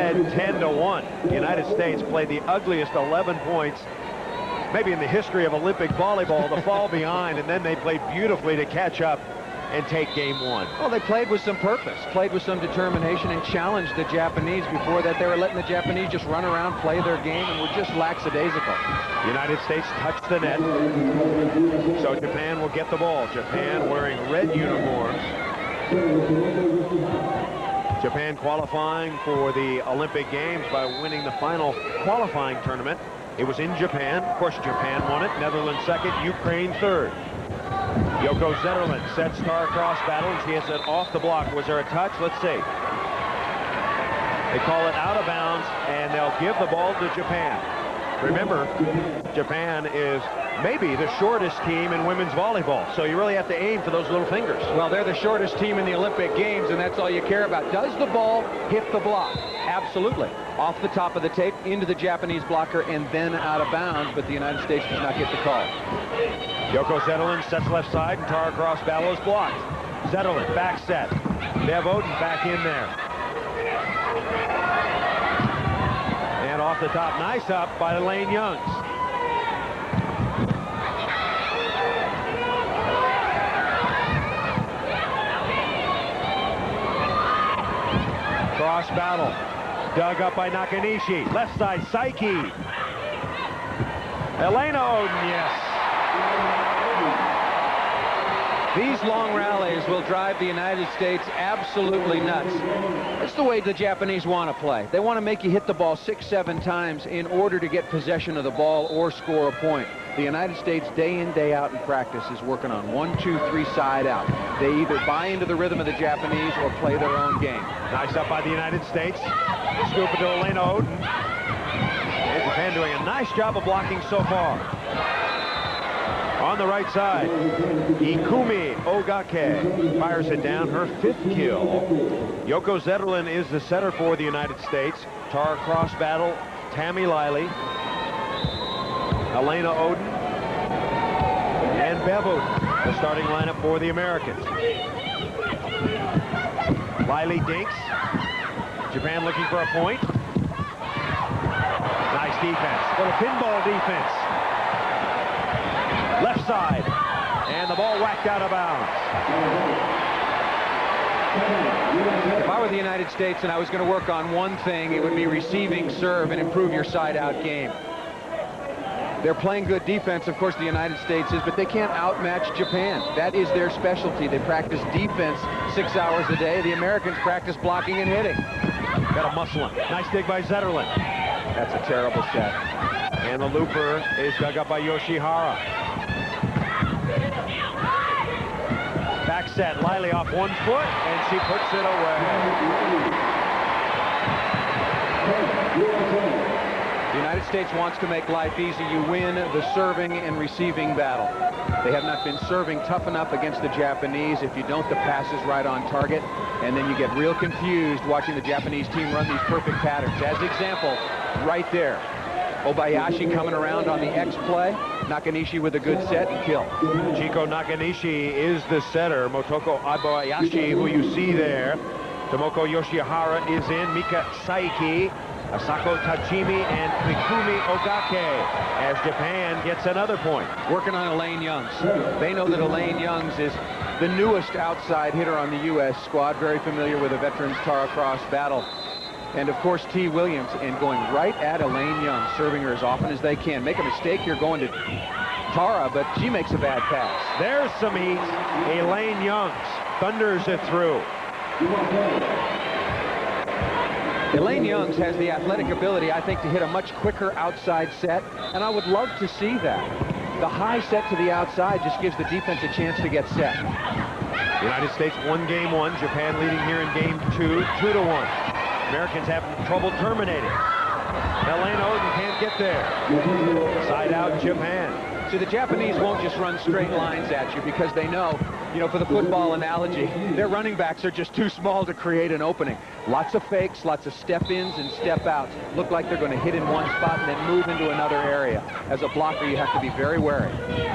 led 10-1. The United States played the ugliest 11 points maybe in the history of Olympic volleyball to fall behind, and then they played beautifully to catch up and take game one. Well, they played with some purpose, played with some determination, and challenged the Japanese. Before that, they were letting the Japanese just run around, play their game, and were just lackadaisical. The United States touched the net, so Japan will get the ball. Japan wearing red uniforms. Japan qualifying for the Olympic Games by winning the final qualifying tournament. It was in Japan. Of course, Japan won it. Netherlands second, Ukraine third. Yoko Zetterlund sets Tara Cross battle, and she has it off the block. Was there a touch? Let's see. They call it out of bounds, and they'll give the ball to Japan. Remember, Japan is maybe the shortest team in women's volleyball, so you really have to aim for those little fingers. Well, they're the shortest team in the Olympic Games, and that's all you care about. Does the ball hit the block? Absolutely. Off the top of the tape, into the Japanese blocker, and then out of bounds, but the United States does not get the call. Yoko Zetterlund sets left side, and Tara Cross battle is blocked. Zetterlund, back set. Bev Oden back in there. And off the top, nice up by Elaine Youngs. Cross battle. Dug up by Nakanishi. Left side, Saiki. Elena Oden, yes. These long rallies will drive the United States absolutely nuts. That's the way the Japanese want to play. They want to make you hit the ball 6-7 times in order to get possession of the ball or score a point. The United States, day in, day out in practice, is working on 1, 2, 3 side out. They either buy into the rhythm of the Japanese or play their own game. Nice up by the United States. Scoop it to Elena Oden. And Japan doing a nice job of blocking so far. On the right side, Ikumi Ogake fires it down, her 5th kill. Yoko Zetterlund is the setter for the United States. Tara Cross battle, Tammy Liley, Elena Oden, and Bev Oden, the starting lineup for the Americans. Liley dinks. Japan looking for a point. Nice defense, little pinball defense. Left side, and the ball whacked out of bounds. If I were the United States and I was going to work on one thing, it would be receiving serve and improve your side-out game. They're playing good defense, of course the United States is, but they can't outmatch Japan. That is their specialty. They practice defense 6 hours a day. The Americans practice blocking and hitting. Got a muscle in. Nice dig by Zetterlund. That's a terrible set. And the looper is dug up by Yoshihara. Back set, Liley off 1 foot, and she puts it away. The United States wants to make life easy. You win the serving and receiving battle. They have not been serving tough enough against the Japanese. If you don't, the pass is right on target, and then you get real confused watching the Japanese team run these perfect patterns. As an example, right there. Obayashi coming around on the X play. Nakanishi with a good set and kill. Chiko Nakanishi is the setter. Motoko Obayashi, who you see there. Tomoko Yoshihara is in. Mika Saiki, Asako Tajimi, and Mikumi Ogake as Japan gets another point. Working on Elaine Youngs. They know that Elaine Youngs is the newest outside hitter on the U.S. squad. Very familiar with the veterans Tara Cross battle. And of course, T. Williams, and going right at Elaine Young, serving her as often as they can. Make a mistake, you're going to Tara, but she makes a bad pass. There's some heat. Elaine Youngs thunders it through. Elaine Youngs has the athletic ability, I think, to hit a much quicker outside set, and I would love to see that. The high set to the outside just gives the defense a chance to get set. The United States won game 1. Japan leading here in game 2, 2-1. Americans having trouble terminating. Elena Oden can't get there. Side out Japan. So the Japanese won't just run straight lines at you because they know, for the football analogy, their running backs are just too small to create an opening. Lots of fakes, lots of step-ins and step-outs. Look like they're going to hit in one spot and then move into another area. As a blocker, you have to be very wary.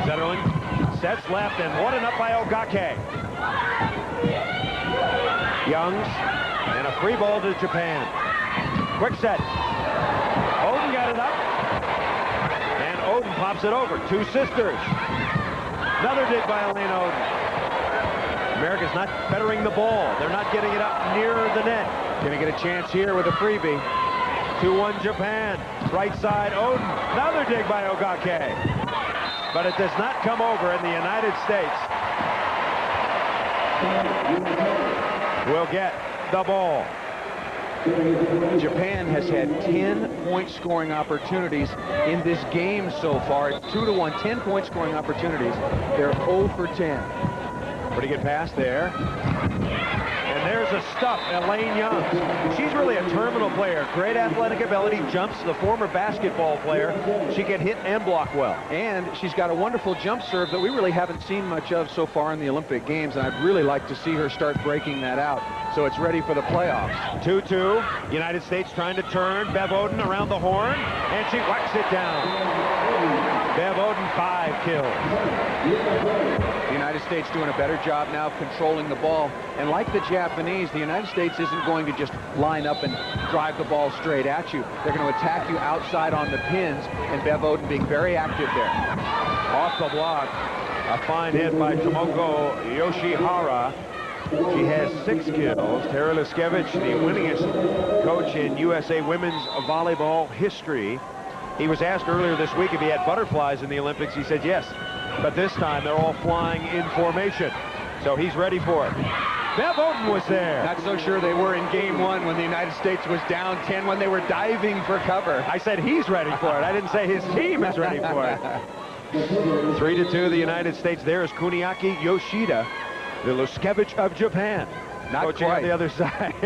Zetterlund sets left, and what an up by Ogake. Youngs. And a free ball to Japan. Quick set. Oden got it up. And Oden pops it over. Two sisters. Another dig by Elaine Oden. America's not bettering the ball. They're not getting it up near the net. Going to get a chance here with a freebie. 2-1 Japan. Right side, Oden. Another dig by Ogake. But it does not come over, in the United States will get the ball. Japan has had 10 point scoring opportunities in this game so far. It's 2-1, 10 point scoring opportunities. They're 0 for 10. Pretty good pass there. And there's a stuff, Elaine Young. She's really a terminal player. Great athletic ability, jumps, the former basketball player. She can hit and block well. And she's got a wonderful jump serve that we really haven't seen much of so far in the Olympic Games, and I'd really like to see her start breaking that out so it's ready for the playoffs. 2-2, United States trying to turn. Bev Oden around the horn, and she whacks it down. Bev Oden, 5 kills. The United States doing a better job now of controlling the ball. And like the Japanese, the United States isn't going to just line up and drive the ball straight at you. They're going to attack you outside on the pins, and Bev Oden being very active there. Off the block, a fine hit by Tomoko Yoshihara. She has 6 kills. Terry Liskevich, the winningest coach in USA women's volleyball history. He was asked earlier this week if he had butterflies in the Olympics. He said yes, but this time they're all flying in formation, so he's ready for it. Bev Oden was there. Not so sure they were in game 1 when the United States was down 10 when they were diving for cover. I said he's ready for it. I didn't say his team is ready for it. 3-2 the United States. There is Kuniaki Yoshida, the Liskevich of Japan. Not coaching quite. On the other side.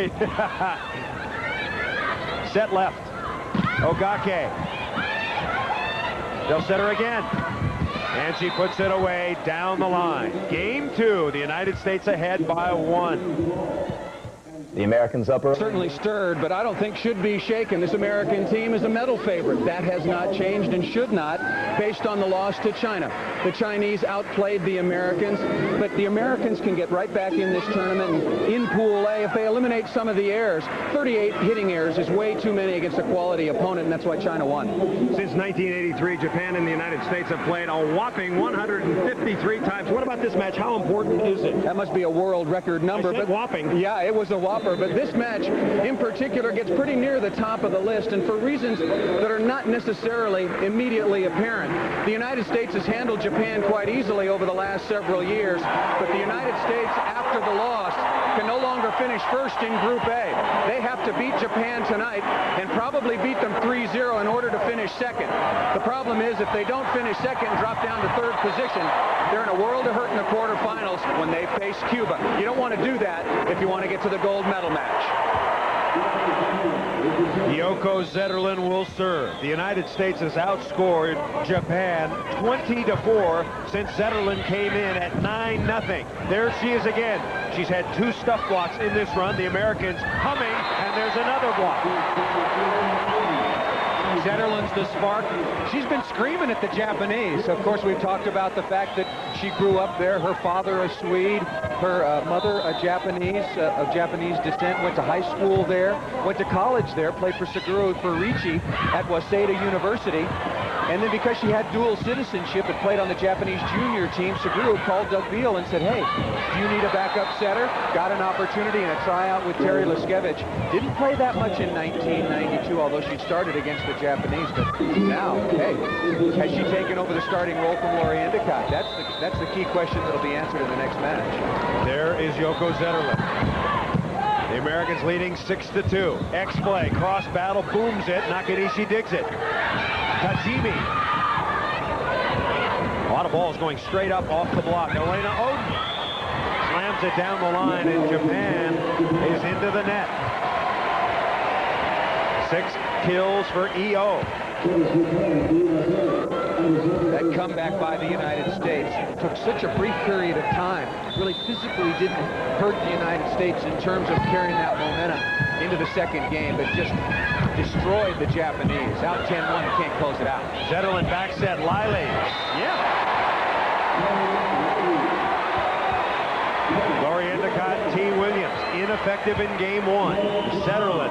Set left. Ogake. They'll set her again. And she puts it away down the line. Game 2, the United States ahead by 1. The Americans up early. Certainly stirred, but I don't think should be shaken. This American team is a medal favorite. That has not changed and should not, based on the loss to China. The Chinese outplayed the Americans, but the Americans can get right back in this tournament. And in Pool A, if they eliminate some of the errors, 38 hitting errors is way too many against a quality opponent, and that's why China won. Since 1983, Japan and the United States have played a whopping 153 times. What about this match? How important is it? That must be a world record number. I said whopping. Yeah, it was a whopper. But this match in particular gets pretty near the top of the list, and for reasons that are not necessarily immediately apparent. The United States has handled Japan quite easily over the last several years, but the United States, after the loss, can no longer finish first in Group A. They have to beat Japan tonight and probably beat them 3-0 in order to finish second. The problem is if they don't finish second and drop down to third position, they're in a world of hurt in the quarterfinals when they face Cuba. You don't want to do that if you want to get to the gold medal match. Yoko Zetterlund will serve. The United States has outscored Japan 20-4 since Zetterlund came in at 9-0. There she is again. She's had 2 stuff blocks in this run. The Americans humming, and there's another block. Zetterlund's the spark. She's been screaming at the Japanese. Of course, we've talked about the fact that she grew up there. Her father a Swede, her mother a Japanese, of Japanese descent, went to high school there, went to college there, played for Suguru Furichi at Waseda University. And then because she had dual citizenship and played on the Japanese junior team, Suguru called Doug Beal and said, hey, do you need a backup setter? Got an opportunity in a tryout with Terry Liskevich. Didn't play that much in 1992, although she started against the Japanese. But now, hey, has she taken over the starting role from Lori Endicott? That's the key question that'll be answered in the next match. There is Yoko Zetterlund. The Americans leading 6-2. X-play, cross battle, booms it. Nakanishi digs it. Tajimi. A lot of balls going straight up off the block. Elena Oden slams it down the line, and Japan is into the net. 6 kills for EO. That comeback by the United States took such a brief period of time. Really physically didn't hurt the United States in terms of carrying that momentum into the second game, but just destroyed the Japanese. Out 10-1, you can't close it out. Zetterlund back set, Liley. Yeah. Lori Endicott, T. Williams, ineffective in game 1. Zetterlund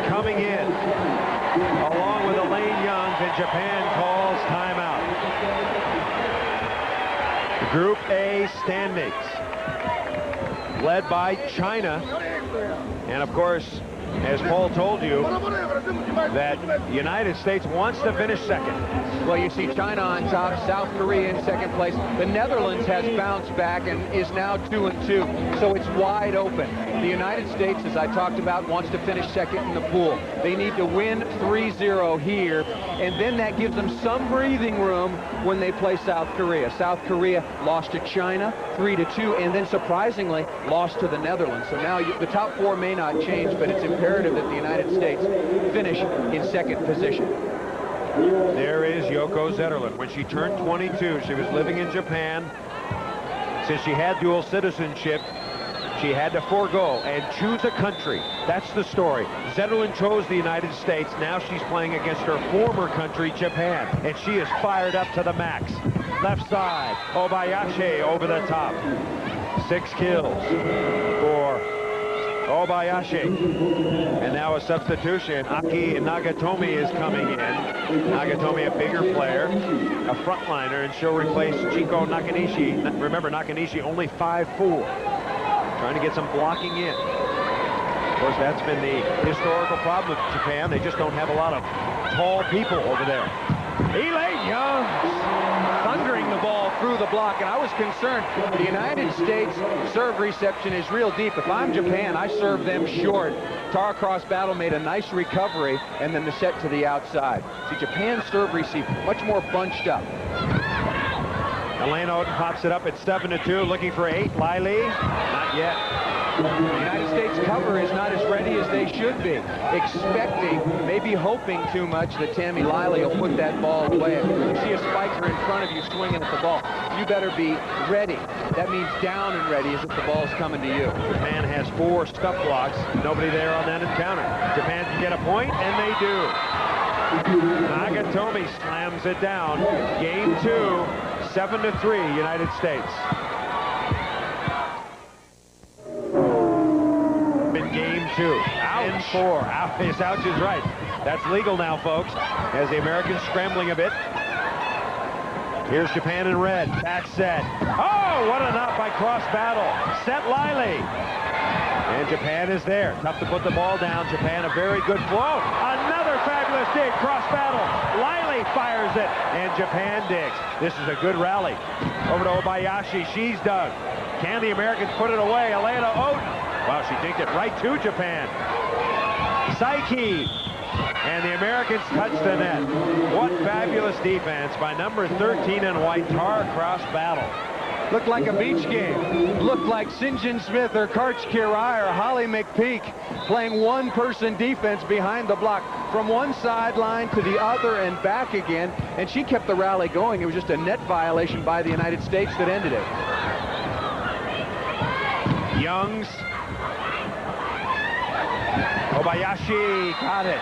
coming in, along with Elaine Youngs, and Japan calls timeout. Group A standings, led by China, and of course, as Paul told you, that the United States wants to finish second. Well, you see China on top, South Korea in second place. The Netherlands has bounced back and is now 2-2, so it's wide open. The United States, as I talked about, wants to finish second in the pool. They need to win 3-0 here, and then that gives them some breathing room when they play South Korea. South Korea lost to China 3-2, and then surprisingly lost to the Netherlands. So now the top four may not change, but it's imperative that the United States finish in second position. There is Yoko Zetterlund. When she turned 22, she was living in Japan. Since she had dual citizenship, she had to forego and choose a country. That's the story. Zetterlund chose the United States. Now she's playing against her former country, Japan, and she is fired up to the max. Left side, Obayashi over the top. 6 kills for Obayashi. And now a substitution. Aki Nagatomi is coming in. Nagatomi, a bigger player, a frontliner, and she'll replace Chiko Nakanishi. Remember, Nakanishi only 5'4". Trying to get some blocking in. Of course, that's been the historical problem with Japan. They just don't have a lot of tall people over there. Elaine Youngs thundering the ball through the block, and I was concerned. The United States serve reception is real deep. If I'm Japan, I serve them short. Tara Cross Battle made a nice recovery, and then the set to the outside. See, Japan's serve receive much more bunched up. Elena Oden pops it up at 7-2, looking for 8. Liley, not yet. The United States cover is not as ready as they should be. Expecting, maybe hoping too much that Tammy Liley will put that ball away. If you see a spiker in front of you swinging at the ball, you better be ready. That means down and ready as if the ball's coming to you. Japan has 4 stuff blocks. Nobody there on that encounter. Japan can get a point, and they do. Nagatomi slams it down. Game 2, 7-3, United States. In game 2. Ouch. 4. Ouch. Ouch is right. That's legal now, folks, as the Americans scrambling a bit. Here's Japan in red. Back set. Oh, what a knock by Cross Battle. Set Liley. And Japan is there. Tough to put the ball down. Japan, a very good flow. Another fabulous dig. Cross Battle. Liley fires it. And Japan digs. This is a good rally. Over to Obayashi. She's dug. Can the Americans put it away? Elena Oden. Wow, she dinked it right to Japan. Psyche. And the Americans touch the net. What fabulous defense by number 13 in white, Tara Cross Battle. Looked like a beach game. Looked like Sinjin Smith or Karch Kirai or Holly McPeak playing one-person defense behind the block from one sideline to the other and back again. And she kept the rally going. It was just a net violation by the United States that ended it. Youngs. Obayashi got it.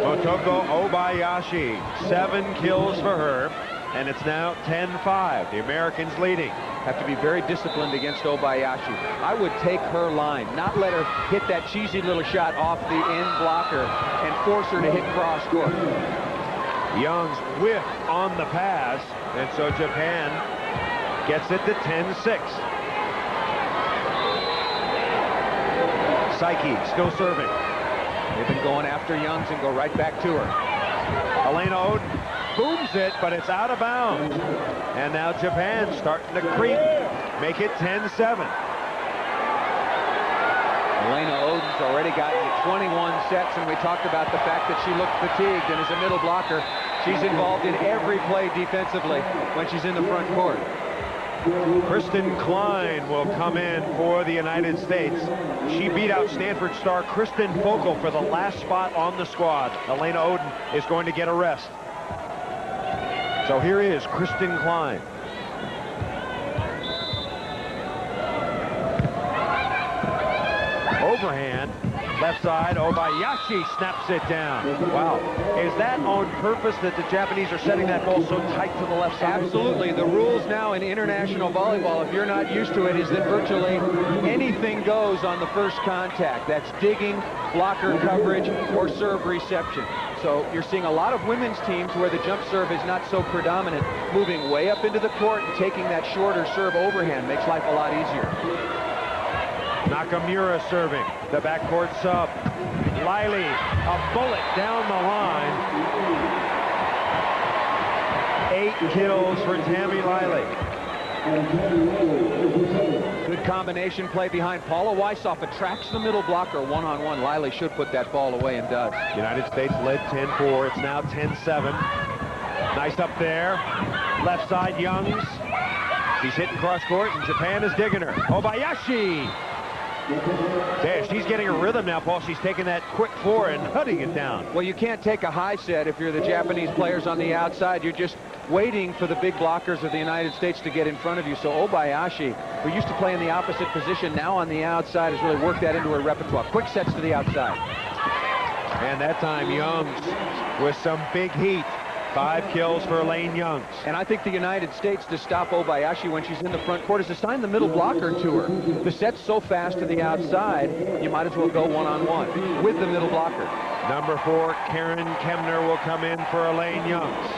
Motoko Obayashi, 7 kills for her. And it's now 10-5. The Americans leading. Have to be very disciplined against Obayashi. I would take her line, not let her hit that cheesy little shot off the end blocker and force her to hit cross court. Youngs whiff on the pass, and so Japan gets it to 10-6. Psyche still serving. They've been going after Youngs and go right back to her. Elena Oden booms it, but it's out of bounds. And now Japan starting to creep, make it 10-7. Elena Oden's already gotten 21 sets, and we talked about the fact that she looked fatigued, and as a middle blocker, she's involved in every play defensively when she's in the front court. Kristen Klein will come in for the United States. She beat out Stanford star Kristen Fogle for the last spot on the squad. Elena Oden is going to get a rest. So here is Kristen Klein. Overhand, Left side, Obayashi snaps it down. Wow. Is that on purpose that the Japanese are setting that ball so tight to the left side? Absolutely. The rules now in international volleyball, if you're not used to it, is that virtually anything goes on the first contact. That's digging, blocker coverage, or serve reception. So you're seeing a lot of women's teams where the jump serve is not so predominant, moving way up into the court and taking that shorter serve overhand makes life a lot easier. Nakamura serving. The backcourt sub. Liley, a bullet down the line. 8 kills for Tammy Liley. Good combination play behind. Paula Weisoff attracts the middle blocker one-on-one. Liley should put that ball away and does. United States led 10-4. It's now 10-7. Nice up there. Left side, Youngs. She's hitting cross court, and Japan is digging her. Obayashi. There, she's getting a rhythm now, Paul. She's taking that quick four and hunting it down. Well, you can't take a high set if you're the Japanese players on the outside. You're just waiting for the big blockers of the United States to get in front of you. So Obayashi, who used to play in the opposite position, now on the outside, has really worked that into her repertoire. Quick sets to the outside. And that time, Youngs with some big heat. 5 kills for Elaine Youngs. And I think the United States, to stop Obayashi when she's in the front court, is to assign the middle blocker to her. The set's so fast to the outside, you might as well go one-on-one with the middle blocker. Number 4, Karen Kemner will come in for Elaine Youngs.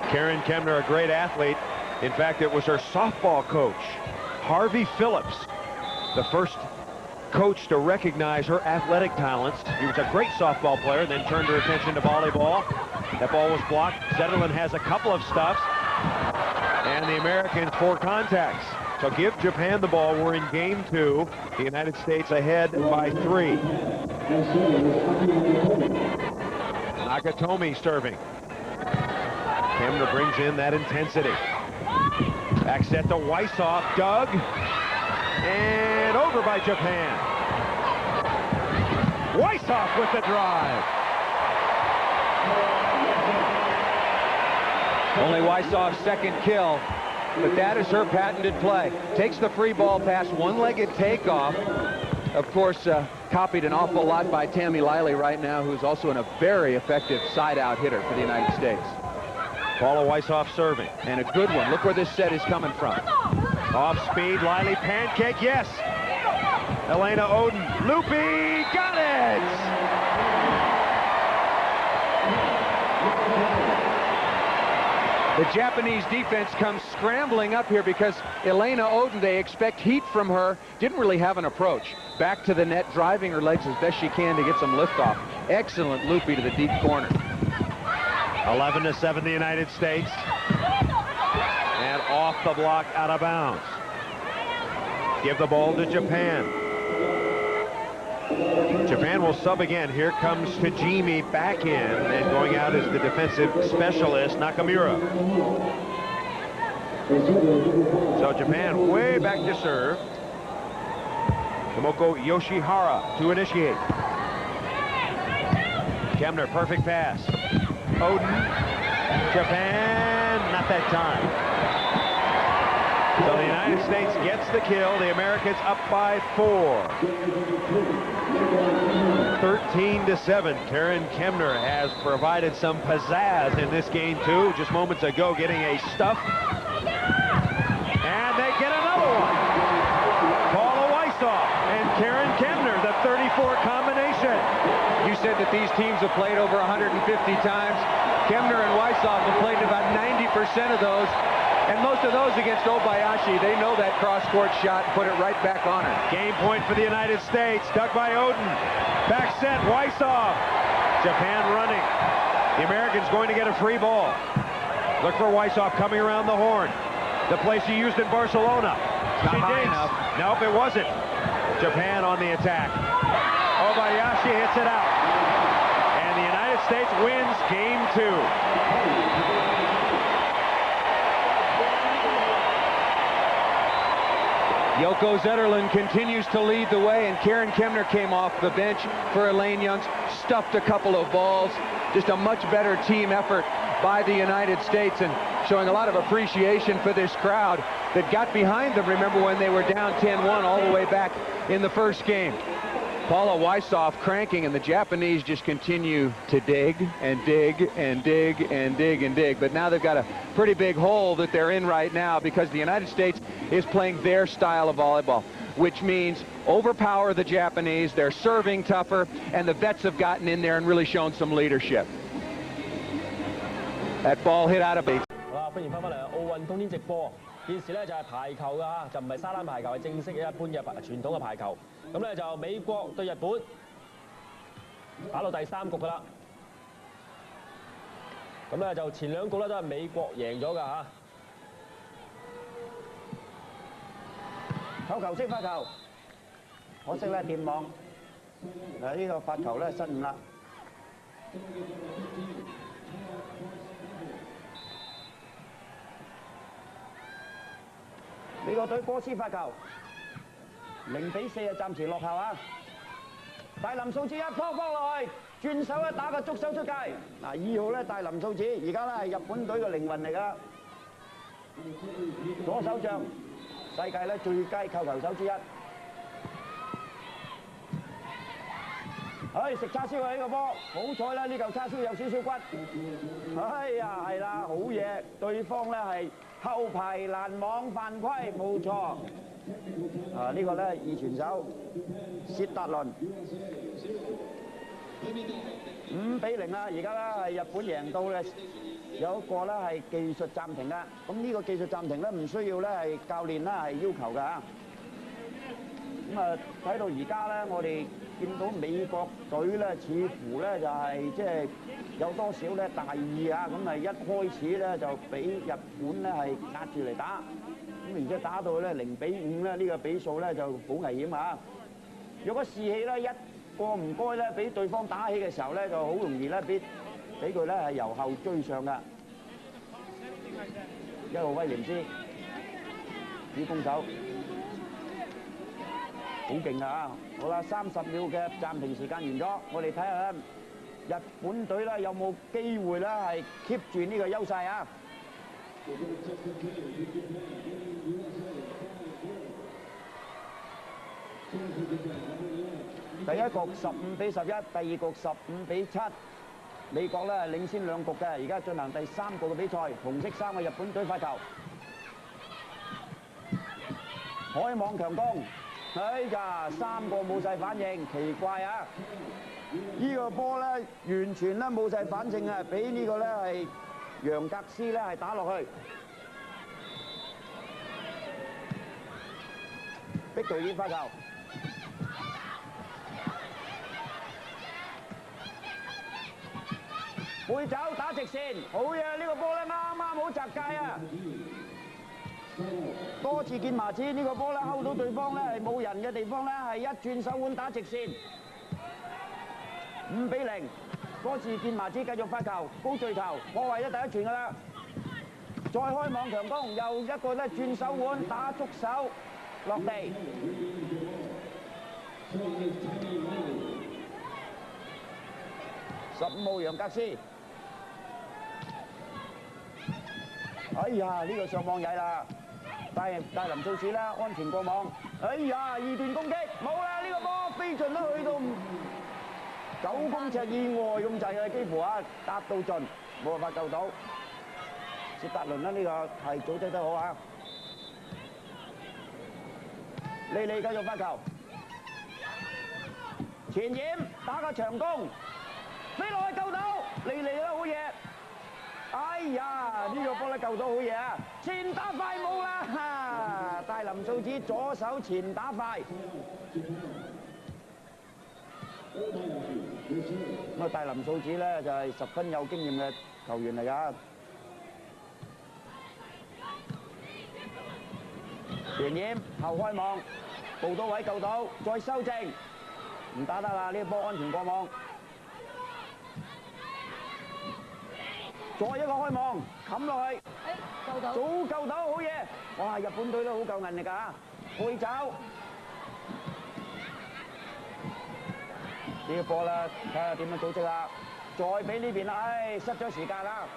Karen Kemner, a great athlete. In fact, it was her softball coach, Harvey Phillips, the first coach to recognize her athletic talents. He was a great softball player, then turned her attention to volleyball. That ball was blocked. Zetterlund has a couple of stuffs. And the Americans 4 contacts. So give Japan the ball. We're in game 2. The United States ahead by 3. Nakatomi serving. Kemner brings in that intensity. Back set to Weisoff. Dug. And over by Japan. Weisoff with the drive. Only Weisoff's second kill, but that is her patented play. Takes the free ball pass, one-legged takeoff. Of course, copied an awful lot by Tammy Liley right now, who's also a very effective side-out hitter for the United States. Paula Weisoff serving. And a good one. Look where this set is coming from. Off speed, Liley pancake, yes. Elena Oden, loopy, got it! The Japanese defense comes scrambling up here because Elena Oden, they expect heat from her, didn't really have an approach. Back to the net, driving her legs as best she can to get some liftoff. Excellent loopy to the deep corner. 11-7 the United States. And off the block, out of bounds. Give the ball to Japan. Japan will sub again. Here comes Tajimi back in, and going out is the defensive specialist, Nakamura. So Japan way back to serve. Tomoko Yoshihara to initiate. Kemner, perfect pass. Oden. Japan, not that time. So the United States gets the kill. The Americans up by 4. 13-7. Karen Kemner has provided some pizzazz in this game too. Just moments ago, getting a stuff. And they get another one. Paula Weisoff and Karen Kemner, the 34 combination. You said that these teams have played over 150 times. Kemner and Weisoff have played about 90% of those. And most of those against Obayashi, they know that cross-court shot and put it right back on her. Game point for the United States. Dug by Oden. Back set, Weisoff. Japan running. The Americans going to get a free ball. Look for Weisoff coming around the horn. The play she used in Barcelona. Not high enough. Nope, it wasn't. Japan on the attack. Obayashi hits it out. And the United States wins game 2. Yoko Zetterlund continues to lead the way, and Karen Kemner came off the bench for Elaine Youngs, stuffed a couple of balls. Just a much better team effort by the United States, and showing a lot of appreciation for this crowd that got behind them, remember, when they were down 10-1 all the way back in the first game. Paula Weisoff cranking, and the Japanese just continue to dig and dig and dig and dig and dig. But now they've got a pretty big hole that they're in right now because the United States is playing their style of volleyball, which means overpower the Japanese. They're serving tougher, and the vets have gotten in there and really shown some leadership. That ball hit out of base. 好啦，歡迎翻返嚟奧運冬天直播。件事咧就係排球㗎嚇，就唔係沙灘排球，係正式嘅一般嘅傳統嘅排球。咁咧就美國對日本打到第3局㗎啦。咁咧就前2局咧都係美國贏咗㗎嚇。扣球式發球，可惜咧掂網。嗱呢個發球咧失誤啦。美國隊波斯發球，0比4啊，暫時落後啊！大林素子一波落去，轉手一打個觸手出界。嗱2號咧大林素子，而家咧係日本隊嘅靈魂嚟㗎，左手將，世界咧最佳扣球手之一。食叉燒啊！呢個波，好彩啦！呢嚿叉燒有少少骨。哎呀，係啦，好嘢！對方咧係後排攔網犯規，冇錯。呢個咧二傳手薛達倫5比0啦！而家咧係日本贏到嘅，有一個咧係技術暫停㗎。咁呢個技術暫停咧唔需要咧係教練啦係要求㗎。咁啊睇到而家咧，我哋見到美國隊咧，似乎咧就係即係有多少咧大意啊！咁啊一開始咧就俾日本咧係壓住嚟打，咁然之後打到咧0比5咧，呢個比數咧就好危險啊！如果士氣咧一個唔該咧，俾對方打起嘅時候咧，就好容易咧俾佢咧係由後追上㗎。1號威廉斯主攻手。好勁啊！好啦，30秒嘅暫停時間完咗，我哋睇下日本隊咧有冇機會咧係 keep 住呢個優勢啊！第一局15比11，第二局15比7，美國咧領先2局嘅，而家進行第3局嘅比賽，紅色衫嘅日本隊發球，海網強攻。哎呀，3個冇晒反應，奇怪啊！呢個波咧完全咧冇晒反應啊，俾呢個咧係楊格斯咧係打落去，逼隊員發球，背走打直線，好嘢！呢個波咧啱啱好擲界啊！多次見麻子，呢個波咧睺到對方咧係冇人嘅地方咧係一轉手腕打直線，5比0。多次見麻子繼續發球，高墜球破壞咗第一傳㗎啦。再開網強攻，又一個咧轉手腕打觸手落地。15號楊格斯，哎呀呢個上網曳啦！大林素子啦，安全過網。哎呀，二段攻擊冇啦！呢個波飛盡都去到9公尺以外咁滯啊，幾乎啊搭到盡，冇辦法救到。薛達倫啦，呢個係組織得好啊！莉莉繼續發球，前掩打個長攻，飛落去救到，莉莉啦好嘢！哎呀，呢個波咧救到好嘢啊！前打快冇啦，大林素子左手前打快。咁啊，大林素子咧就係十分有經驗嘅球員嚟㗎。前掩後開網，報到位救到，再修正，唔打得啦！呢個波安全過網。再一個開網，冚落去，早救到，好嘢！哇，日本隊都好夠韌力㗎，背走。呢個波啦，睇下點樣組織啦。再俾呢邊啦，唉，失咗時間啦。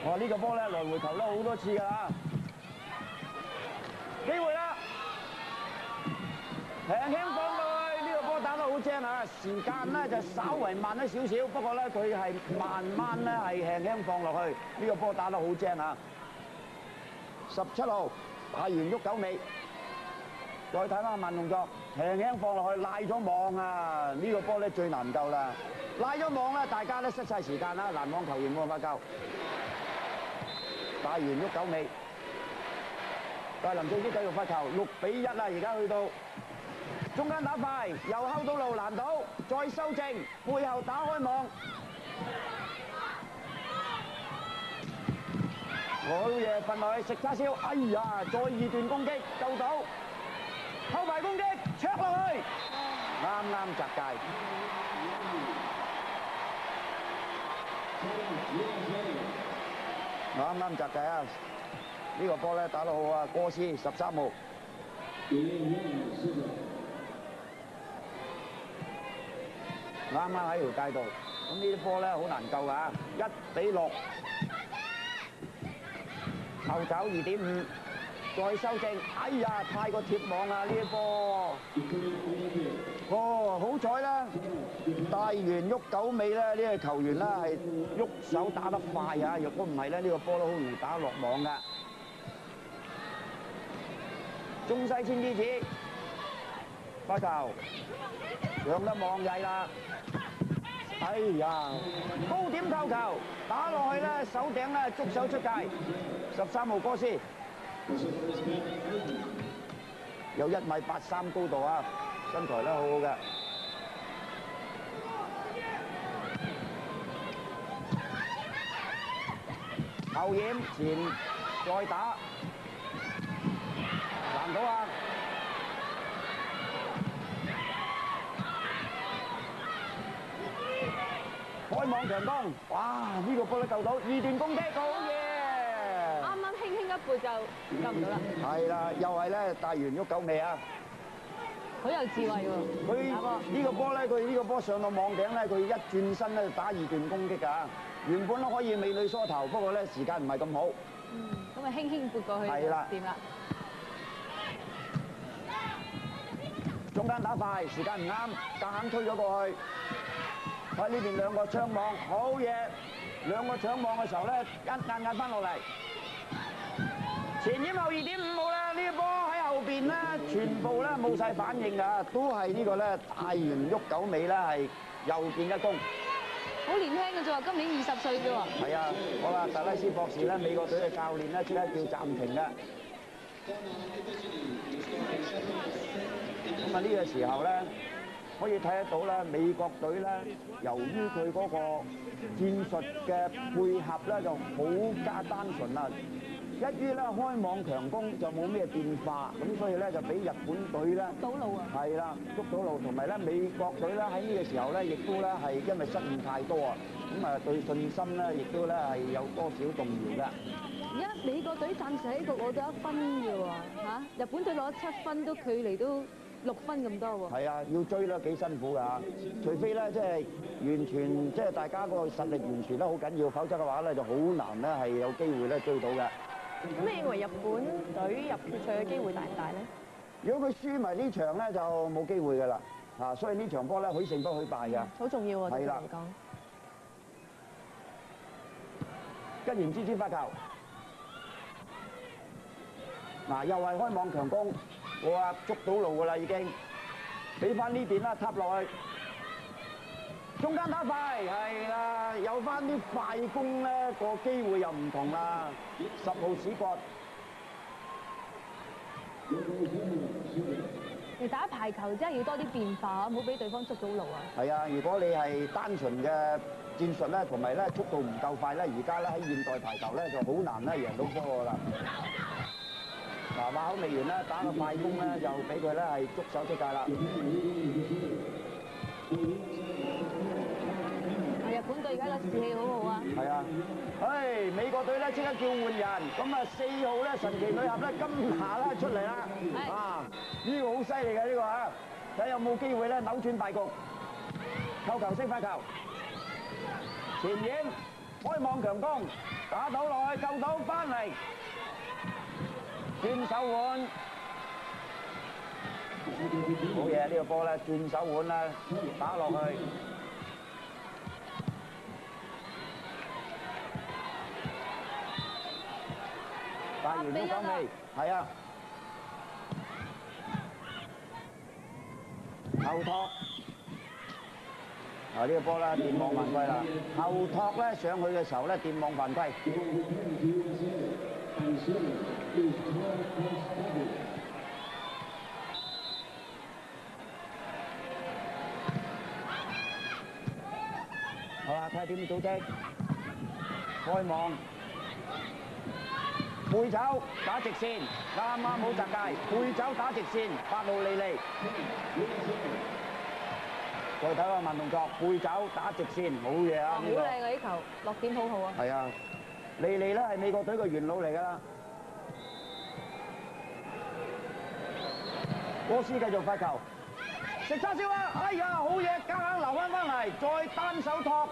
哇，呢個波咧來回球啦好多次㗎啦。機會啦，輕輕放落去，呢個波打得好正啊！時間咧就稍為慢咗少少，不過咧佢係慢慢咧係輕輕放落去，呢個波打得好正啊！17號打完喐9尾，再睇翻慢動作，輕輕放落去，賴咗網啊！呢個波咧最難救啦，賴咗網咧大家都失晒時間啦，攔網球員冇辦法救。打完喐9尾，但係林俊傑繼續發球，6比1啦，而家去到。中間打快，右後到路攔到，再修正，背後打開網，好嘢，瞓落去食叉燒，哎呀，再2段攻擊救到，後排攻擊，灼落去，啱啱擲界，啱啱擲界啊！呢個波咧打得好啊，過斯13號。啱啱喺條街度，咁呢啲波咧好難救㗎，1比6，後走2.5，再修正，哎呀，太過貼網啦呢啲波，哦，好彩啦，帶完喐9尾咧，呢個球員咧係喐手打得快啊，若果唔係咧，呢個波都好容易打落網㗎。中西千之子，發球，上得網曳啦。哎呀，高點扣球，打落去咧，手頂咧捉手出界。13號哥斯，有1.83米高度啊，身材咧好好嘅。後掩前再打，攔到啊！開網強攻，哇！呢個波都救到，2段攻擊，好嘢！啱啱輕輕一撥就救唔到啦。係啦，又係咧帶完喐9尾啊！好有智慧喎。佢呢個波咧，佢呢個波上到網頂咧，佢一轉身咧打2段攻擊㗎。原本都可以美女梳頭，不過咧時間唔係咁好。咁咪輕輕撥過去。係啦，掂啦。中間打快，時間唔啱，夾硬推咗過去。喺呢邊兩個搶網，好嘢！兩個搶網嘅時候咧，壓翻落嚟。前掩後2.5號啦，呢個波喺後邊咧，全部咧冇晒反應㗎，都係呢個咧帶完喐9尾啦，係右見一攻。好年輕嘅啫喎，今年20歲啫喎。係啊，好啦，特拉斯博士咧，美國隊嘅教練咧，即刻叫暫停㗎。咁啊呢個時候咧，可以睇得到咧，美國隊咧，由於佢嗰個戰術嘅配合咧，就好加單純啦。一於咧開網強攻就冇咩變化，咁所以咧就俾日本隊咧捉到路啊！係啦，捉到路，同埋咧美國隊咧喺呢個時候咧，亦都咧係因為失誤太多啊，咁啊對信心咧亦都咧係有多少動搖㗎。而家美國隊暫時喺度攞到1分嘅喎，嚇！日本隊攞7分都距離都6分咁多喎。係啊，要追咧幾辛苦㗎，除非咧即係完全即係大家個實力完全都好緊要，否則嘅話咧就好難咧係有機會咧追到嘅。咁你認為日本隊入決賽嘅機會大唔大咧？如果佢輸埋呢場咧，就冇機會㗎啦，嚇！所以呢場波咧，許勝不許敗㗎。好重要喎，對佢嚟講。跟完之發球，嗱又係開網強攻，哇捉到路㗎啦已經，俾翻呢邊啦，插落去。中間打快，係啦，有翻啲快攻咧，個機會又唔同啦。10號史葛，你打排球真係要多啲變化，唔好俾對方捉到路啊！係啊，如果你係單純嘅戰術咧，同埋咧速度唔夠快咧，而家咧喺現代排球咧就好難咧贏到波㗎啦。嗱，話口未完咧，打個快攻咧就俾佢咧係捉手出界啦。日本隊而家個士氣好好啊！係啊，唉，美國隊咧即刻叫換人，咁啊4號咧神奇女俠咧金霞咧出嚟啦，啊呢個好犀利嘅呢個啊，睇有冇機會咧扭轉敗局，扣球式發球，前掩開網強攻，打到落去救到翻嚟，轉手換，好嘢，呢個波咧轉手腕啦，打落去。大完咗手未？係啊。後托。呢個波咧電網犯規啦，後托咧上去嘅時候咧電網犯規。好啦，睇下點組織，開網，背走打直線，啱啱好擲界，背走打直線，8號莉莉。再睇下慢動作，背走打直線，好嘢啊！好靚啊！呢球落點好好啊！係啊，莉莉咧係美國隊嘅元老嚟㗎啦。波斯繼續發球，食叉燒啊！哎呀，好嘢，夾硬留翻嚟，再單手托，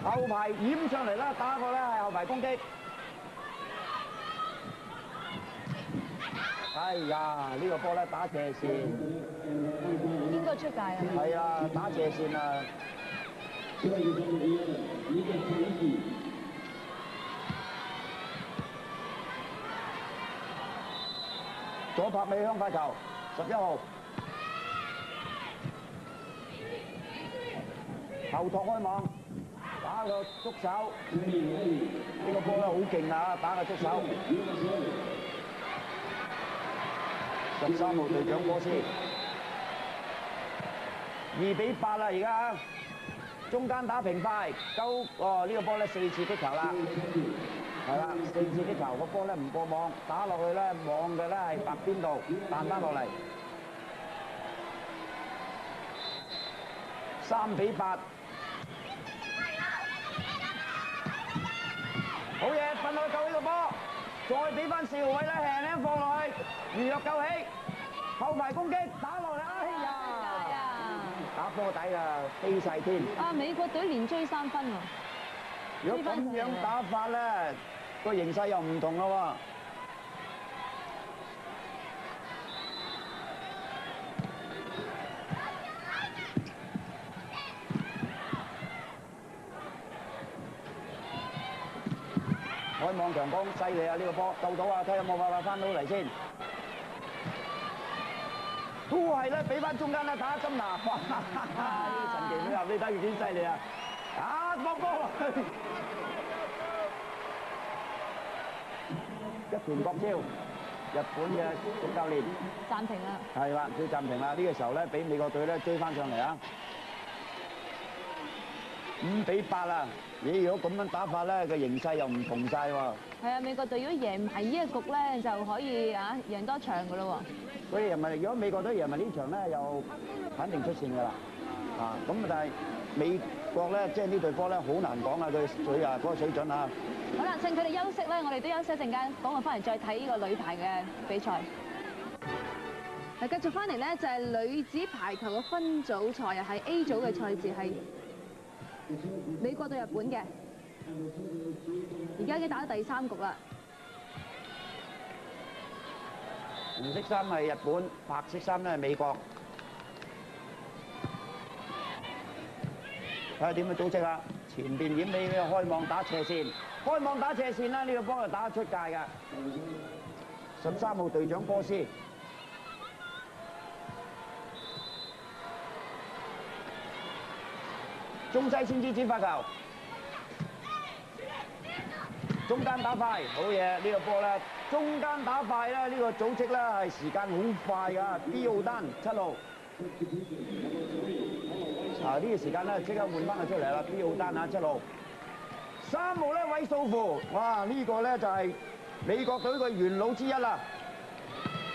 後排掩上嚟啦，打個咧係後排攻擊。哎呀，呢個波咧打斜線。應該出界啊！係啊，打斜線啊！左拍尾向發球，11號。後托開網，打個觸手。呢個波咧好勁啊！打個觸手。13號隊長波斯。2比8啦，而家中間打平快，呢個波咧4次擊球啦，係啦，4次擊球個波咧唔過網，打落去咧網嘅咧係白邊度彈翻落嚟，3比8，好嘢，瞓落去救呢個波，再俾翻4號位咧輕輕放落去，如若救起，後排攻擊打落嚟，哎呀！打波底啊，飛晒天！啊，美國隊連追3分喎！如果咁樣打法咧，個形勢又唔同咯喎！開網強攻，犀利啊！呢個波救到啊，睇下有冇辦法翻到嚟先。都係咧，俾翻中間咧打針拿，哇！呢個神奇配合，你睇佢幾犀利啊！啊，放波落去，一拳國招，日本嘅總教練暫停啦。係啦，要暫停啦。呢個時候咧，俾美國隊咧追翻上嚟啊！5比8啦！咦，如果咁樣打法咧，個形勢又唔同晒喎。係啊，美國隊如果贏埋呢一局咧，就可以啊贏多場噶咯喎。所以如果美國隊贏埋呢場咧，又肯定出線㗎啦。啊，咁但係美國咧，即係呢隊波咧，好難講啊！佢嗰個水準啊。好啦，趁佢哋休息咧，我哋都休息一陣間，講完翻嚟再睇呢個女排嘅比賽。嗱，繼續翻嚟咧，就係女子排球嘅分組賽啊，係 A 組嘅賽事係美國對日本嘅，而家已經打到第3局啦。紅色衫係日本，白色衫咧係美國。睇下點樣組織啊！前邊掩尾開網打斜線，開網打斜線啦！呢個波就打得出界㗎。13號隊長波斯。中西先之子發球，中間打快，好嘢！呢個波咧，中間打快咧，呢個組織咧係時間好快㗎。B奧丹7號，呢個時間咧即刻換翻佢出嚟啦。B奧丹啊7號，3號咧韋素芙，哇！呢個咧就係美國隊嘅元老之一啦。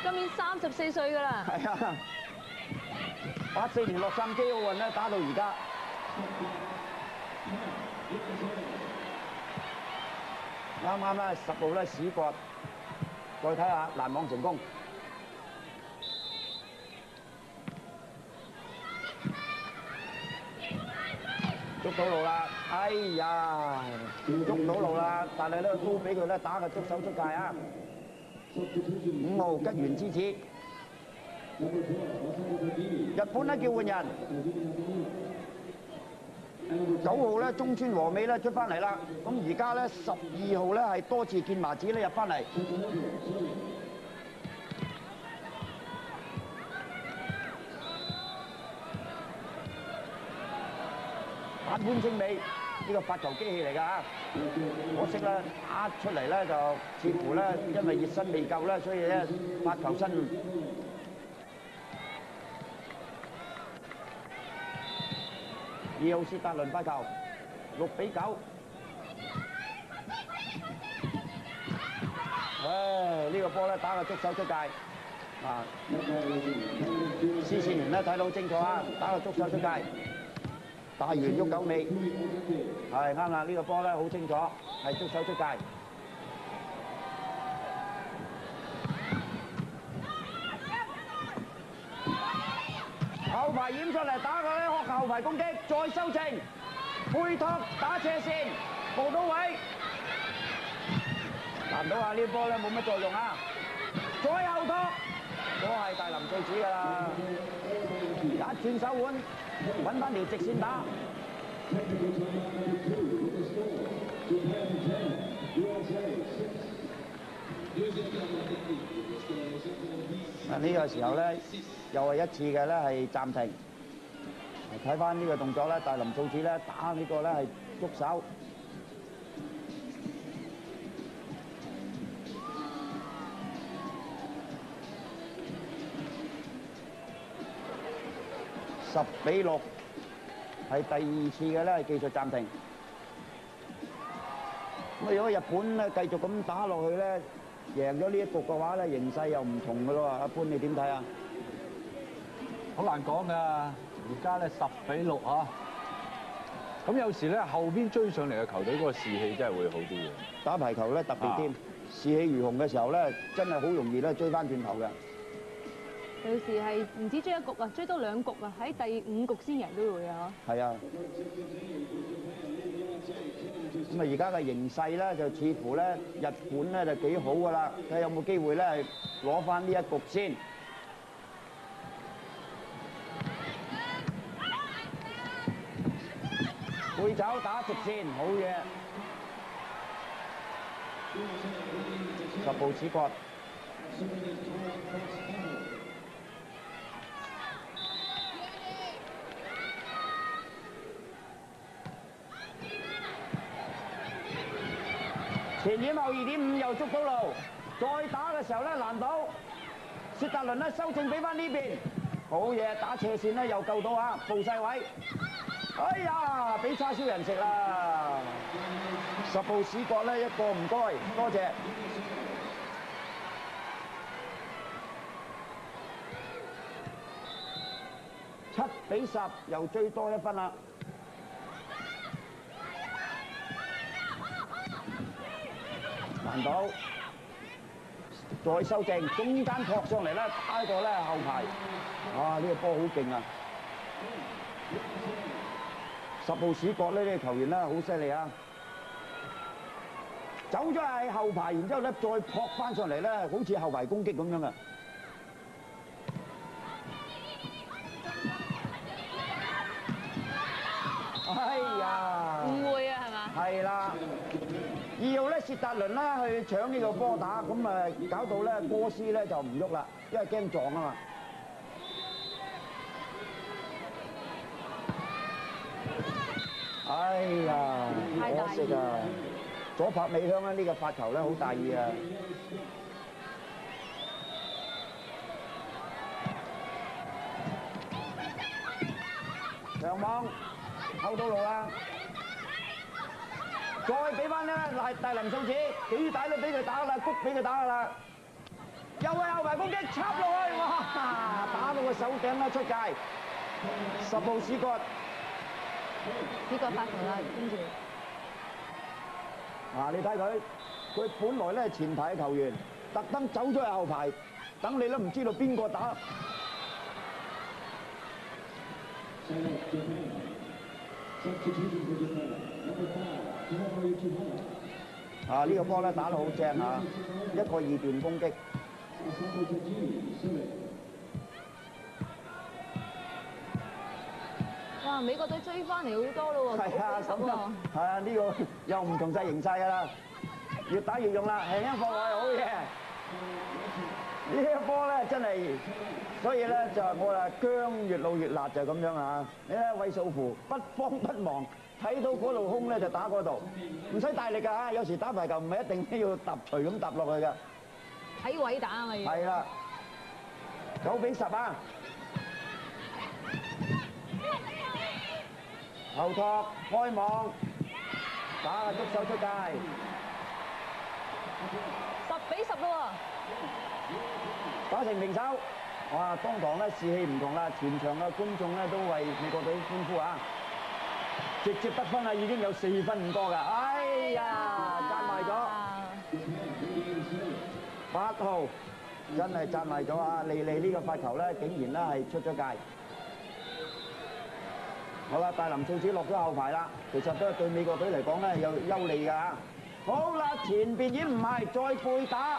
今年34歲㗎啦。係啊，84年洛杉磯奧運咧打到而家。啱啱咧10號咧屎角，再睇下攔網成功。捉到路啦！哎呀，捉到路啦！但係咧都俾佢咧打個觸手出界啊！5號吉原之子。日本咧叫換人，9號咧中村和美咧出翻嚟啦。咁而家咧12號咧係多次見麻子咧入翻嚟。反潘清美呢個發球機器嚟㗎嚇，可惜咧打出嚟咧就似乎咧因為熱身未夠咧，所以咧發球失誤。2號薛達倫發球，6比9。呢個波咧打個觸手出界，視線員咧睇到好清楚啊，打個觸手出界。打完喐狗尾，係啱啦！呢個波咧好清楚，係觸手出界。後排掩出嚟打佢咧，後排攻擊，再修正，配托打斜線，報到位。難到啊！呢個波咧冇乜作用啊！再後托，嗰係大林最子㗎啦，一轉手腕。揾翻條直線打，呢個時候咧，又係一次嘅咧係暫停。睇翻呢個動作咧，大林素子咧打呢個咧係觸手。10比6，係第2次嘅咧係技術暫停。咁如果日本咧繼續咁打落去咧，贏咗呢一局嘅話咧，形勢又唔同㗎咯喎。阿潘你點睇啊？好難講㗎，而家咧10比6啊。咁有時咧後邊追上嚟嘅球隊嗰個士氣真係會好啲嘅。打排球咧特別添，士氣如虹嘅時候咧，真係好容易咧追翻轉頭嘅。有時係唔止追一局啊，追多2局啊，喺第5局先贏都會啊！係啊，咁啊而家嘅形勢咧就似乎咧日本咧就幾好㗎啦，睇下有冇機會咧係攞翻呢一局先。背走打直線，好嘢，10步此角。前掩後2.5又捉到路，再打嘅時候咧難到，薛達倫咧修正俾翻呢邊，好嘢打斜線咧又救到啊，報晒位，哎呀俾叉燒人食啦，10步屎角咧一個唔該，多謝。7比10又追多1分啦。難到，再修正，中間撲上嚟咧，打一個咧後排，哇！呢個波好勁啊！10步屎角呢啲球員咧好犀利啊！走咗喺後排，然之後咧再撲翻上嚟咧，好似後排攻擊咁樣嘅。哎呀！誤會啊，係嘛？係啦。2號咧，薛達倫啦去搶呢個波打，咁啊搞到咧波斯咧就唔喐啦，因為驚撞啊嘛。哎呀，可惜啊！左拍尾香啊，呢個發球咧好大意啊！長網後到路啦！再俾翻咧，大林素子幾大都俾佢打啦，谷俾佢打啦，又係後排攻擊插落去，哇！打到個手頂啦出界，10步屎角，呢個發球啦，跟住你睇佢本來咧係前排嘅球員，特登走咗去後排，等你都唔知道邊個打。呢個波咧打得好正嚇，一個2段攻擊。哇！美國隊追翻嚟好多咯喎，係啊，咁啊，係啊，呢個又唔同晒形勢㗎啦，越打越用啦，輕輕放落去好嘢。呢一波咧真係，所以咧就我話薑越老越辣就係咁樣啊！你睇韋素芙不慌不忙，睇到嗰度空咧就打嗰度，唔使大力㗎嚇。有時打排球唔係一定要揼錘咁揼落去㗎。睇位打啊嘛要。係啦，9-10啊！後托開網，打個觸手出界。10-10咯喎！打成平手，哇！當堂咧士氣唔同啦，全場嘅觀眾咧都為美國隊歡呼啊！直接得分啊，已經有4分5多㗎，哎呀，賺埋咗8號，真係賺埋咗啊！莉莉呢個發球咧，竟然咧係出咗界。好啦，大林素子落咗後排啦，其實都係對美國隊嚟講咧有優利㗎。好啦，前邊已經唔係，再背打。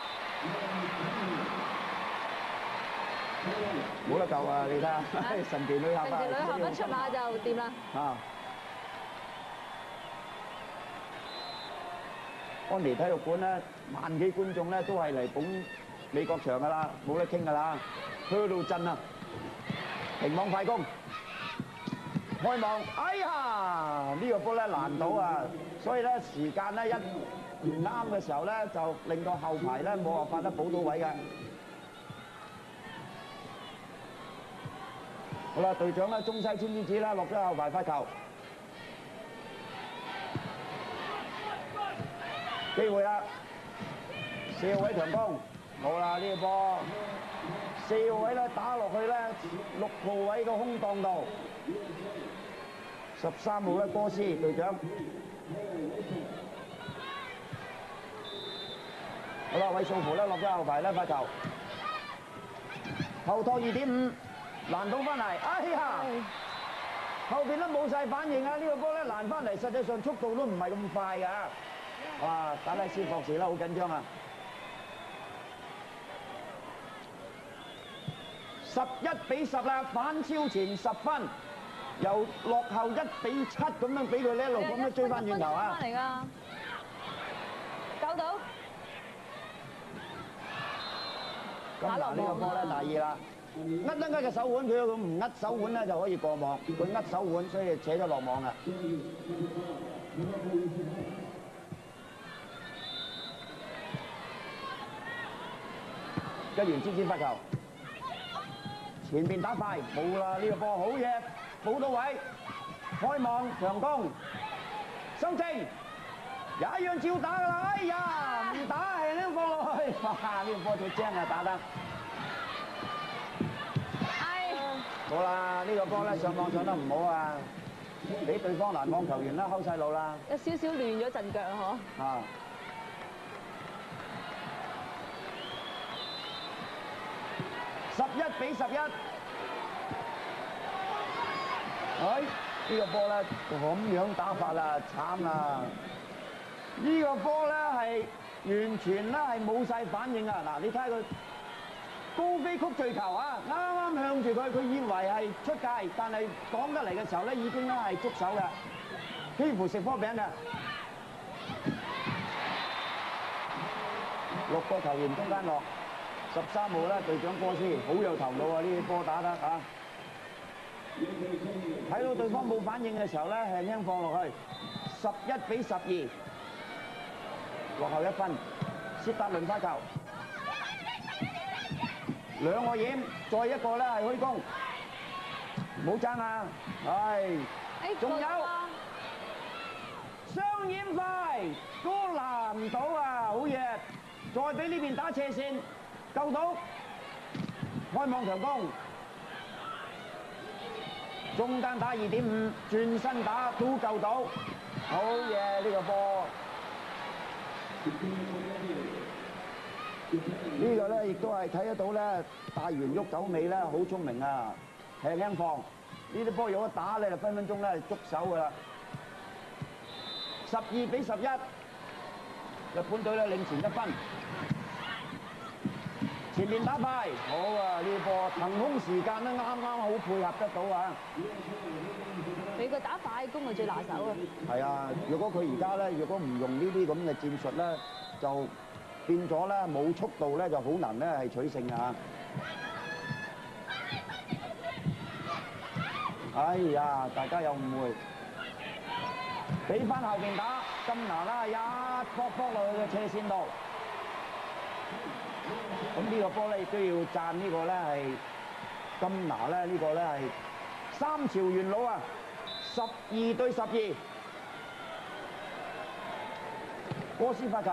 冇得救啊！你睇下，神奇女俠啊！神奇女俠一出馬就掂啦。啊！安妮體育館咧，萬幾觀眾咧都係嚟捧美國場㗎啦，冇得傾㗎啦，去到震啊！平網快攻，開網，哎呀！呢個波咧難到啊，所以咧時間咧一唔啱嘅時候咧，就令到後排咧冇辦法得補到位嘅。好啦，隊長咧中西千之子啦，落咗後排發球，機會啦，4號位強攻，冇啦呢個波，4號位咧打落去咧，6號位個空檔度，13號咧波斯隊長，好啦，韋素芙咧落咗後排咧發球，後拖2.5。攔到翻嚟，哎呀！後邊都冇晒反應啊！呢個波咧攔翻嚟，實際上速度都唔係咁快㗎。哇！打拉斯博士啦，好緊張啊！11-10啦，反超前10分，由落後1-7咁樣俾佢呢一路咁樣追翻轉頭啊！翻嚟㗎，救到。咁嗱，呢個波咧大意啦。握得嘅手腕，佢唔握手腕咧就可以過網，佢握手腕，所以扯咗落網啊！吉原之子發球，前邊打快，冇啦呢個波好嘢，補到位，開網強攻，收正，也一樣照打㗎啦！哎呀，唔打係咁放落去，哇！呢個波最精啊，打得。好啦，呢個波咧上網上得唔好啊，俾對方攔網球員啦睺晒路啦，有少少亂咗陣腳啊嗬。啊！11-11，哎，呢個波咧咁樣打法啦，慘啦！呢個波咧係完全咧係冇晒反應啊！嗱，你睇下佢。高飛曲墜球啊！啱啱向住佢，佢以為係出界，但係擋得嚟嘅時候咧，已經咧係捉手嘅，幾乎食波餅嘅。6個球員中間落，13號咧隊長波斯好有頭腦啊！呢啲波打得啊！睇到對方冇反應嘅時候咧，輕輕放落去，11-12，落後1分，薛達倫發球。2個掩，再一個咧係虛攻，冇爭啊！係，仲有雙掩快，都攔唔到啊！好嘢，再俾呢邊打斜線，救到，開網強攻，中間打2.5，轉身打都救到，好嘢呢個波。呢個咧亦都係睇得到咧，大圓喐走尾咧好聰明啊，輕輕放，呢啲波有得打咧就分分鐘咧捉手噶啦。12-11，日本隊咧領前1分。前面打快，好啊！呢波騰空時間都啱啱好配合得到啊！美國打快攻係最拿手啊！係啊，如果佢而家咧，如果唔用呢啲咁嘅戰術咧，就變咗咧冇速度咧，就好難咧係取勝啊！哎呀，大家有誤會，俾翻後邊打，金拿啦，一搏落去嘅斜線度。咁呢個波咧亦都要讚呢個咧係金拿咧，呢個咧係三朝元老啊，12對12，波斯發球，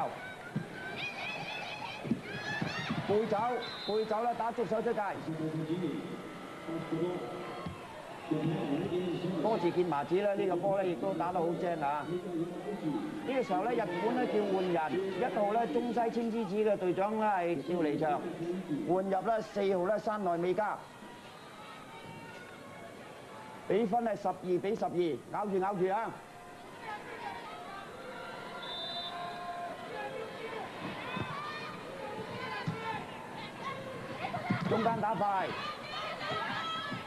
背走啦，打足手出界。多次見麻子咧，呢個波咧亦都打得好正啊！呢個時候咧，日本咧叫換人，1號咧中西青之子嘅隊長咧係要離場，換入咧4號咧山內美嘉，比分係12比12，咬住啊！中間打快。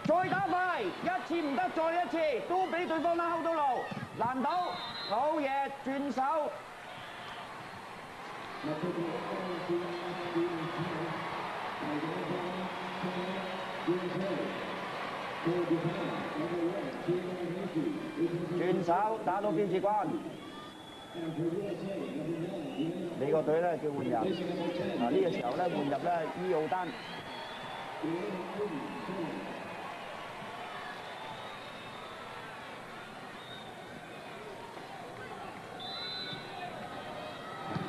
再打快，一次唔得，再一次，都俾對方啦，睺到路，難倒，好嘢，轉手。轉手打到標誌關，美國隊咧叫換人，嗱呢個時候咧換入咧伊奧丹。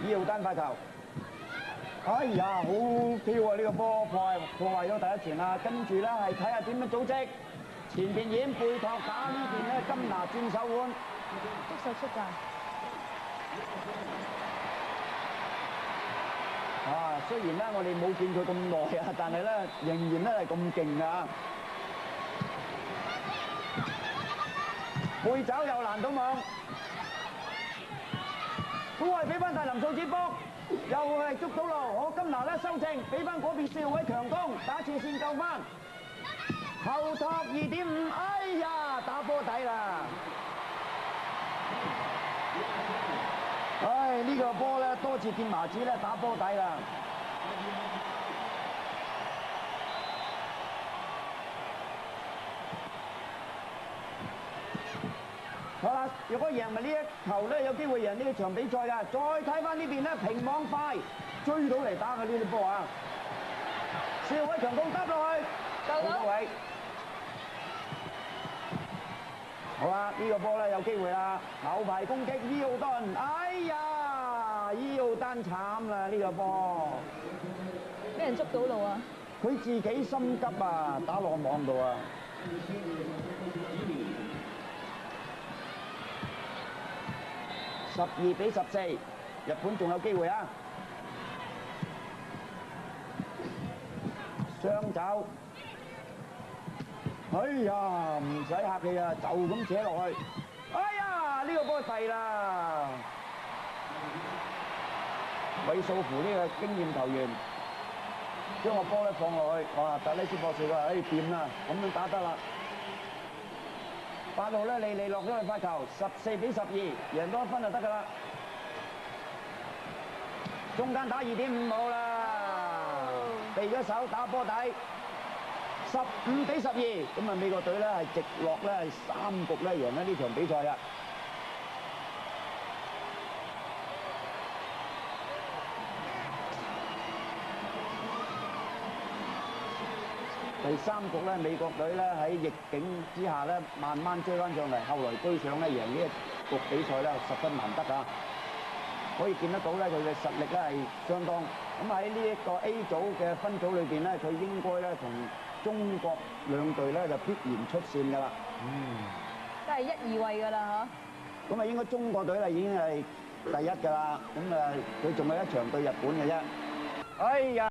伊奧丹發球，哎呀，好跳啊！呢個波破壞咗第一傳啦，跟住咧係睇下點樣組織，前邊已經背托打呢邊咧金拿轉手腕，捉手出界。啊，雖然咧我哋冇見佢咁耐啊，但係咧仍然咧係咁勁啊！背走又難到網。都係俾翻大林數子卜，又係捉到路，好金拿咧修正，俾翻嗰邊4號位強攻，打斜線救翻，後托2.5，哎呀，打波底啦！唉，呢個波咧多次見麻子咧打波底啦。好啦，如果贏埋呢一球咧，有機會贏呢場比賽㗎。再睇翻呢邊咧，平網快追到嚟打嘅呢啲波啊！4號位強攻搭落去，好位。好啦，呢個波咧有機會啦，後排攻擊伊奧丹，哎呀，伊奧丹慘啦呢個波，俾人捉到路啊！佢自己心急啊，打落網度啊！12比14，日本仲有機會啊！雙走，哎呀，唔使客氣啊，就咁扯落去。哎呀，呢個波細啦！韋素乎呢個經驗球員將個波咧放落去，哇！特呢斯博士話：哎，掂啦，咁樣打得啦。8號咧，利落咗去發球，14比12，贏多1分就得㗎啦。中間打2.5號啦，避咗手打波底，15比12，咁啊美國隊咧係直落咧係3局咧贏咗呢場比賽啦。第3局咧，美國隊咧喺逆境之下咧，慢慢追翻上嚟，後來追上咧贏呢一局比賽咧，十分難得啊！可以見得到咧，佢嘅實力咧係相當。咁喺呢一個 A 組嘅分組裏邊咧，佢應該咧同中國兩隊咧就必然出線㗎啦。都係1、2位㗎啦嚇。咁啊，應該中國隊咧已經係第一㗎啦。咁啊，佢仲有一場對日本嘅啫。哎呀！